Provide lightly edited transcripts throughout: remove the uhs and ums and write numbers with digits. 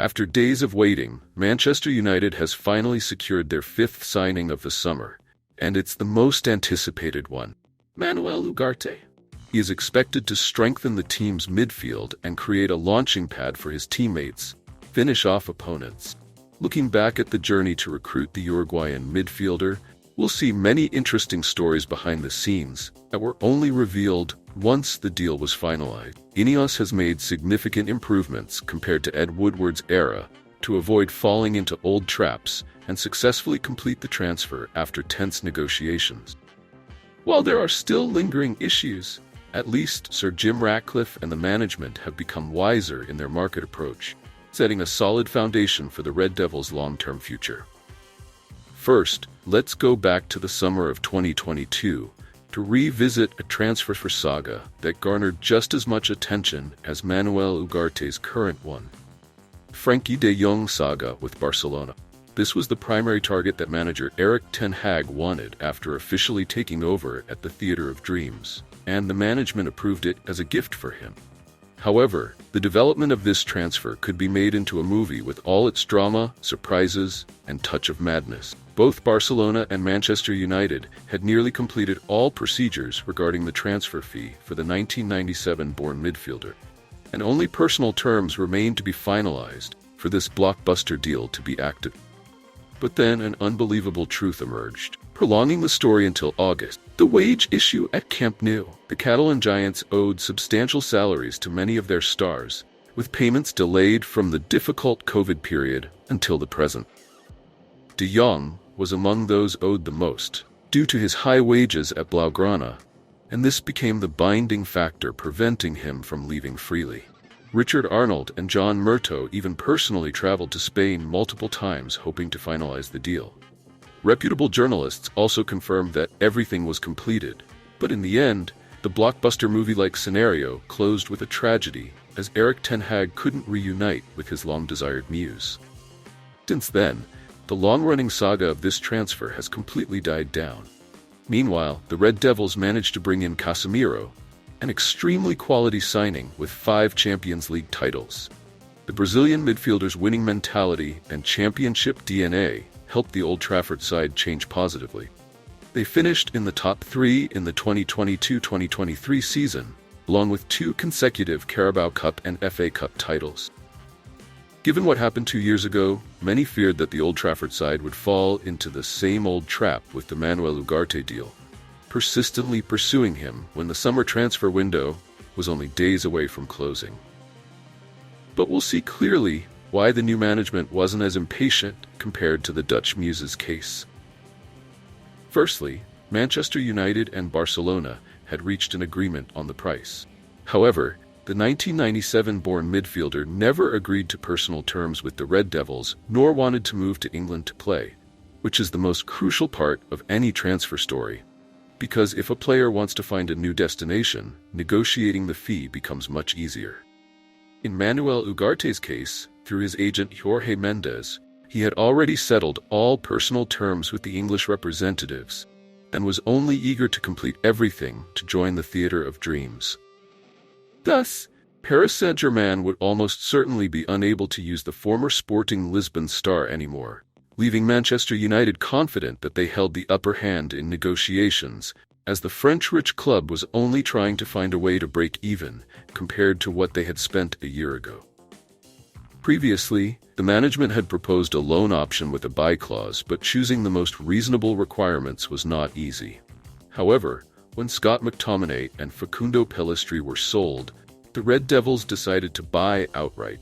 After days of waiting, Manchester United has finally secured their fifth signing of the summer, and it's the most anticipated one. Manuel Ugarte. He is expected to strengthen the team's midfield and create a launching pad for his teammates, finish off opponents. Looking back at the journey to recruit the Uruguayan midfielder, we'll see many interesting stories behind the scenes that were only revealed once the deal was finalized. Ineos has made significant improvements compared to Ed Woodward's era to avoid falling into old traps and successfully complete the transfer after tense negotiations. While there are still lingering issues, at least Sir Jim Ratcliffe and the management have become wiser in their market approach, setting a solid foundation for the Red Devils' long-term future. First, let's go back to the summer of 2022 to revisit a transfer for saga that garnered just as much attention as Manuel Ugarte's current one. Frenkie de Jong saga with Barcelona. This was the primary target that manager Erik ten Hag wanted after officially taking over at the Theatre of Dreams, and the management approved it as a gift for him. However, the development of this transfer could be made into a movie with all its drama, surprises, and touch of madness. Both Barcelona and Manchester United had nearly completed all procedures regarding the transfer fee for the 1997-born midfielder, and only personal terms remained to be finalized for this blockbuster deal to be active. But then an unbelievable truth emerged, prolonging the story until August. The wage issue at Camp Nou. The Catalan giants owed substantial salaries to many of their stars, with payments delayed from the difficult COVID period until the present. De Jong was among those owed the most, due to his high wages at Blaugrana, and this became the binding factor preventing him from leaving freely. Richard Arnold and John Murtough even personally traveled to Spain multiple times hoping to finalize the deal. Reputable journalists also confirmed that everything was completed, but in the end, the blockbuster movie-like scenario closed with a tragedy as Erik ten Hag couldn't reunite with his long-desired muse. Since then, the long-running saga of this transfer has completely died down. Meanwhile, the Red Devils managed to bring in Casemiro, an extremely quality signing with 5 Champions League titles. The Brazilian midfielder's winning mentality and championship DNA helped the Old Trafford side change positively. They finished in the top 3 in the 2022-2023 season, along with 2 consecutive Carabao Cup and FA Cup titles. Given what happened 2 years ago, many feared that the Old Trafford side would fall into the same old trap with the Manuel Ugarte deal, persistently pursuing him when the summer transfer window was only days away from closing. But we'll see clearly why the new management wasn't as impatient compared to the Dutch Muse's case. Firstly, Manchester United and Barcelona had reached an agreement on the price. However, the 1997-born midfielder never agreed to personal terms with the Red Devils nor wanted to move to England to play, which is the most crucial part of any transfer story. Because if a player wants to find a new destination, negotiating the fee becomes much easier. In Manuel Ugarte's case, through his agent Jorge Mendes, he had already settled all personal terms with the English representatives and was only eager to complete everything to join the Theatre of Dreams. Thus, Paris Saint-Germain would almost certainly be unable to use the former Sporting Lisbon star anymore, leaving Manchester United confident that they held the upper hand in negotiations, as the French-rich club was only trying to find a way to break even compared to what they had spent a year ago. Previously, the management had proposed a loan option with a buy clause, but choosing the most reasonable requirements was not easy. However, when Scott McTominay and Facundo Pellistri were sold, the Red Devils decided to buy outright.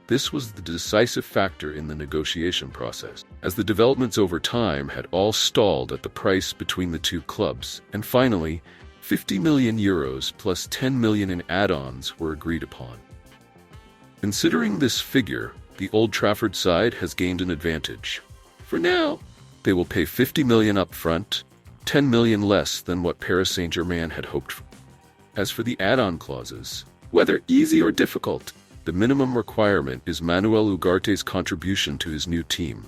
This was the decisive factor in the negotiation process, as the developments over time had all stalled at the price between the two clubs, and finally, €50 million plus €10 million in add-ons were agreed upon. Considering this figure, the Old Trafford side has gained an advantage. For now, they will pay $50 million up front, $10 million less than what Paris Saint-Germain had hoped for. As for the add-on clauses, whether easy or difficult, the minimum requirement is Manuel Ugarte's contribution to his new team,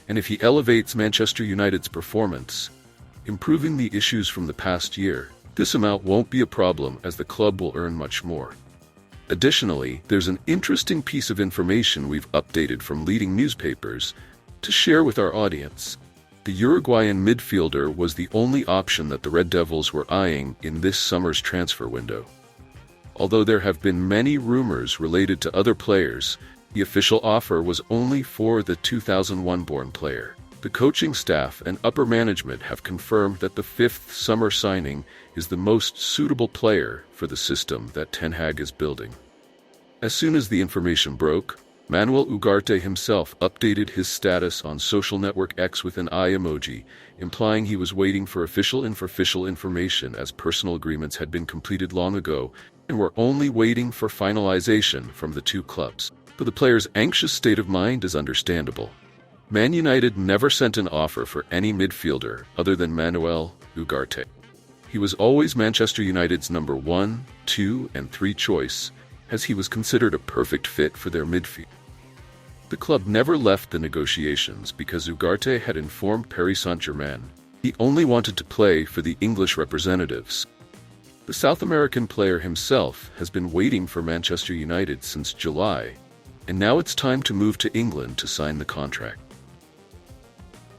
and if he elevates Manchester United's performance, improving the issues from the past year, this amount won't be a problem as the club will earn much more. Additionally, there's an interesting piece of information we've updated from leading newspapers to share with our audience. The Uruguayan midfielder was the only option that the Red Devils were eyeing in this summer's transfer window. Although there have been many rumors related to other players, the official offer was only for the 2001-born player. The coaching staff and upper management have confirmed that the fifth summer signing is the most suitable player for the system that Ten Hag is building. As soon as the information broke, Manuel Ugarte himself updated his status on social network X with an eye emoji, implying he was waiting for official information as personal agreements had been completed long ago and were only waiting for finalization from the two clubs. But the player's anxious state of mind is understandable. Man United never sent an offer for any midfielder other than Manuel Ugarte. He was always Manchester United's number 1, 2, and 3 choice, as he was considered a perfect fit for their midfield. The club never left the negotiations because Ugarte had informed Paris Saint-Germain he only wanted to play for the English representatives. The South American player himself has been waiting for Manchester United since July, and now it's time to move to England to sign the contract.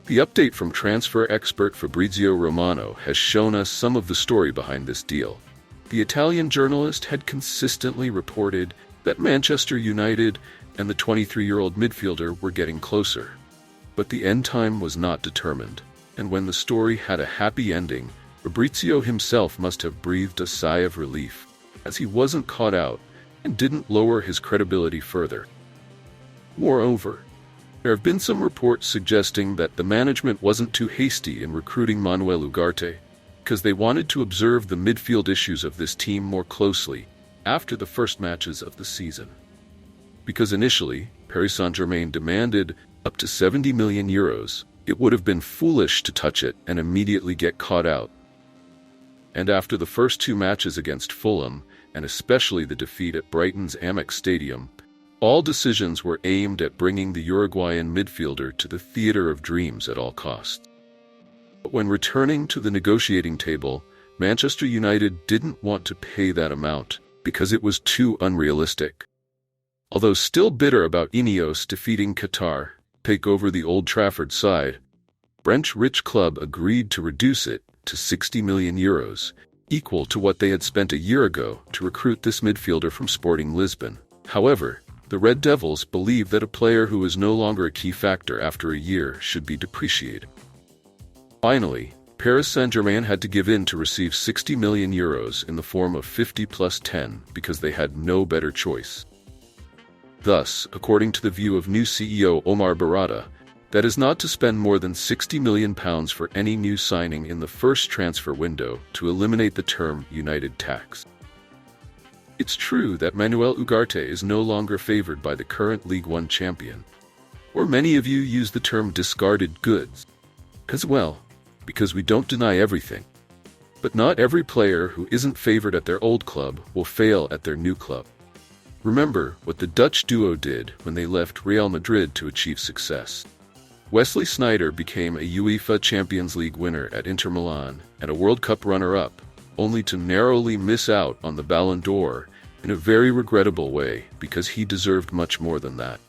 The update from transfer expert Fabrizio Romano has shown us some of the story behind this deal. The Italian journalist had consistently reported that Manchester United and the 23-year-old midfielder were getting closer. But the end time was not determined, and when the story had a happy ending, Fabrizio himself must have breathed a sigh of relief, as he wasn't caught out and didn't lower his credibility further. Moreover, there have been some reports suggesting that the management wasn't too hasty in recruiting Manuel Ugarte, because they wanted to observe the midfield issues of this team more closely after the first matches of the season. Because initially, Paris Saint-Germain demanded up to 70 million euros, it would have been foolish to touch it and immediately get caught out. And after the first 2 matches against Fulham, and especially the defeat at Brighton's Amex Stadium, all decisions were aimed at bringing the Uruguayan midfielder to the theater of dreams at all costs. But when returning to the negotiating table, Manchester United didn't want to pay that amount because it was too unrealistic. Although still bitter about Ineos defeating Qatar, take over the Old Trafford side, French-rich club agreed to reduce it to 60 million euros, equal to what they had spent a year ago to recruit this midfielder from Sporting Lisbon. However, the Red Devils believe that a player who is no longer a key factor after a year should be depreciated. Finally, Paris Saint-Germain had to give in to receive 60 million euros in the form of 50 plus 10 because they had no better choice. Thus, according to the view of new CEO Omar Barada, that is not to spend more than £60 million for any new signing in the first transfer window to eliminate the term United tax. It's true that Manuel Ugarte is no longer favored by the current League One champion, or many of you use the term discarded goods, as well, because we don't deny everything. But not every player who isn't favored at their old club will fail at their new club. Remember what the Dutch duo did when they left Real Madrid to achieve success. Wesley Sneijder became a UEFA Champions League winner at Inter Milan and a World Cup runner-up, only to narrowly miss out on the Ballon d'Or in a very regrettable way because he deserved much more than that.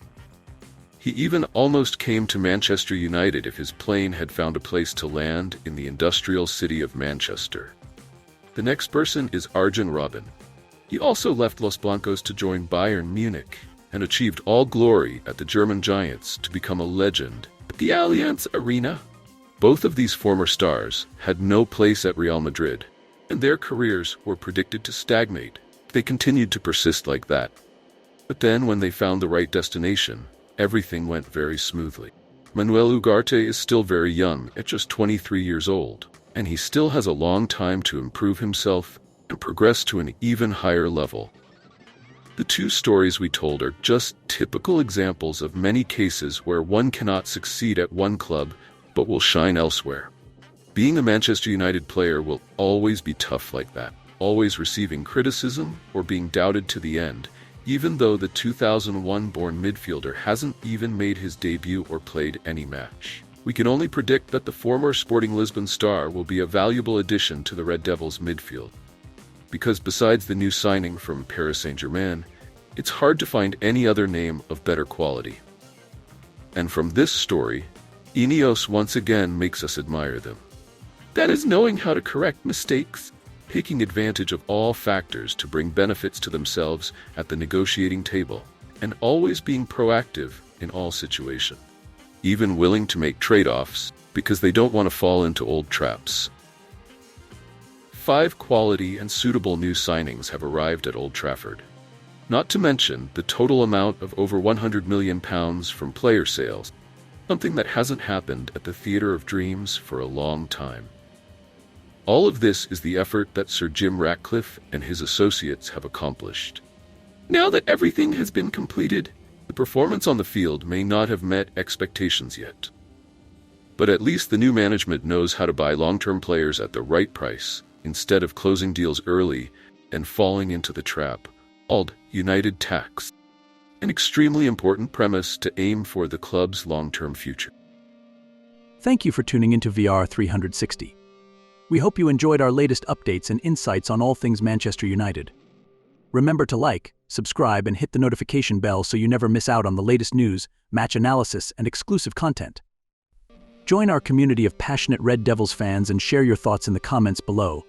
He even almost came to Manchester United if his plane had found a place to land in the industrial city of Manchester. The next person is Arjen Robben. He also left Los Blancos to join Bayern Munich and achieved all glory at the German Giants to become a legend at the Allianz Arena. Both of these former stars had no place at Real Madrid, and their careers were predicted to stagnate. They continued to persist like that. But then when they found the right destination, everything went very smoothly. Manuel Ugarte is still very young at just 23 years old, and he still has a long time to improve himself and progress to an even higher level. The two stories we told are just typical examples of many cases where one cannot succeed at one club but will shine elsewhere. Being a Manchester United player will always be tough like that, always receiving criticism or being doubted to the end, even though the 2001-born midfielder hasn't even made his debut or played any match. We can only predict that the former Sporting Lisbon star will be a valuable addition to the Red Devils midfield. because besides the new signing from Paris Saint-Germain, it's hard to find any other name of better quality. And from this story, Ineos once again makes us admire them. That is knowing how to correct mistakes, taking advantage of all factors to bring benefits to themselves at the negotiating table, and always being proactive in all situations. Even willing to make trade-offs because they don't want to fall into old traps. 5 quality and suitable new signings have arrived at Old Trafford. Not to mention the total amount of over £100 million from player sales, something that hasn't happened at the Theatre of Dreams for a long time. All of this is the effort that Sir Jim Ratcliffe and his associates have accomplished. Now that everything has been completed, the performance on the field may not have met expectations yet. But at least the new management knows how to buy long-term players at the right price, instead of closing deals early and falling into the trap called United tax. An extremely important premise to aim for the club's long-term future. Thank you for tuning into VR 360. We hope you enjoyed our latest updates and insights on all things Manchester United. Remember to like, subscribe, and hit the notification bell so you never miss out on the latest news, match analysis, and exclusive content. Join our community of passionate Red Devils fans and share your thoughts in the comments below.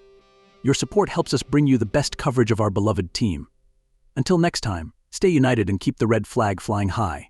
Your support helps us bring you the best coverage of our beloved team. Until next time, stay united and keep the red flag flying high.